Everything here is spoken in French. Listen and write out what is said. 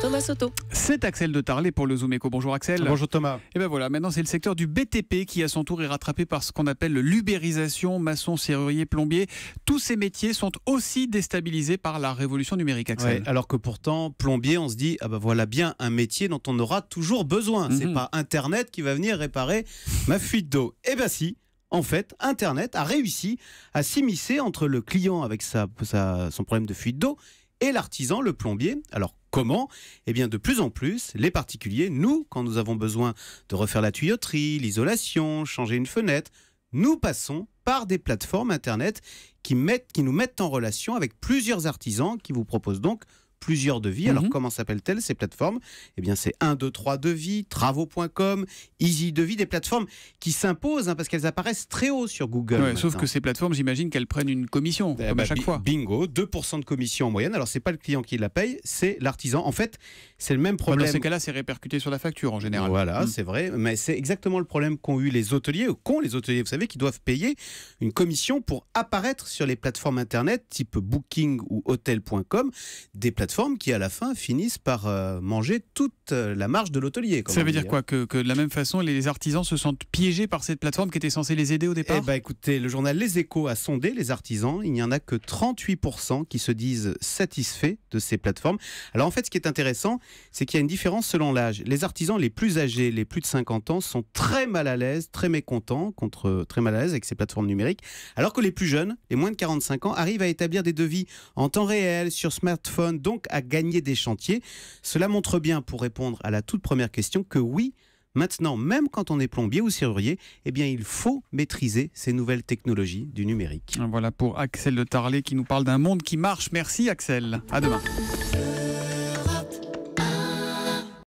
Thomas Soto. C'est Axel de Tarlet pour le Zoom Eco. Bonjour Axel. Bonjour Thomas. Et ben voilà, maintenant c'est le secteur du BTP qui à son tour est rattrapé par ce qu'on appelle l'ubérisation, maçon, serrurier, plombier. Tous ces métiers sont aussi déstabilisés par la révolution numérique, Axel. Ouais, alors que pourtant, plombier, on se dit, ah ben voilà bien un métier dont on aura toujours besoin. C'est pas Internet qui va venir réparer ma fuite d'eau. Eh ben si. En fait, Internet a réussi à s'immiscer entre le client avec son problème de fuite d'eau et l'artisan, le plombier. Alors comment ? Eh bien de plus en plus, les particuliers, nous, quand nous avons besoin de refaire la tuyauterie, l'isolation, changer une fenêtre, nous passons par des plateformes Internet qui nous mettent en relation avec plusieurs artisans qui vous proposent donc plusieurs devis. Alors comment s'appellent-elles ces plateformes ? Eh bien c'est 1, 2, 3 devis, travaux.com, Easy Devis, des plateformes qui s'imposent parce qu'elles apparaissent très haut sur Google. Ouais, sauf que ces plateformes, j'imagine qu'elles prennent une commission, comme à chaque fois. Bingo, 2% de commission en moyenne. Alors c'est pas le client qui la paye, c'est l'artisan. En fait, c'est le même problème. Dans ces cas-là, c'est répercuté sur la facture en général. Voilà, c'est vrai, mais c'est exactement le problème qu'ont eu les hôteliers, vous savez, qui doivent payer une commission pour apparaître sur les plateformes Internet type Booking ou Hotel.com, des plateformes qui à la fin finissent par manger toute la marge de l'hôtelier. Ça veut dire quoi, que de la même façon les artisans se sentent piégés par cette plateforme qui était censée les aider au départ ? Eh ben, écoutez, le journal Les Échos a sondé les artisans, il n'y en a que 38% qui se disent satisfaits de ces plateformes. Alors en fait, ce qui est intéressant, c'est qu'il y a une différence selon l'âge. Les artisans les plus âgés, les plus de 50 ans, sont très mal à l'aise, très mécontents, très mal à l'aise avec ces plateformes numériques, alors que les plus jeunes, les moins de 45 ans, arrivent à établir des devis en temps réel, sur smartphone, donc à gagner des chantiers. Cela montre bien, pour répondre à la toute première question, que oui, maintenant, même quand on est plombier ou serrurier, eh bien, il faut maîtriser ces nouvelles technologies du numérique. Voilà pour Axel de Tarlet qui nous parle d'un monde qui marche. Merci Axel. À demain.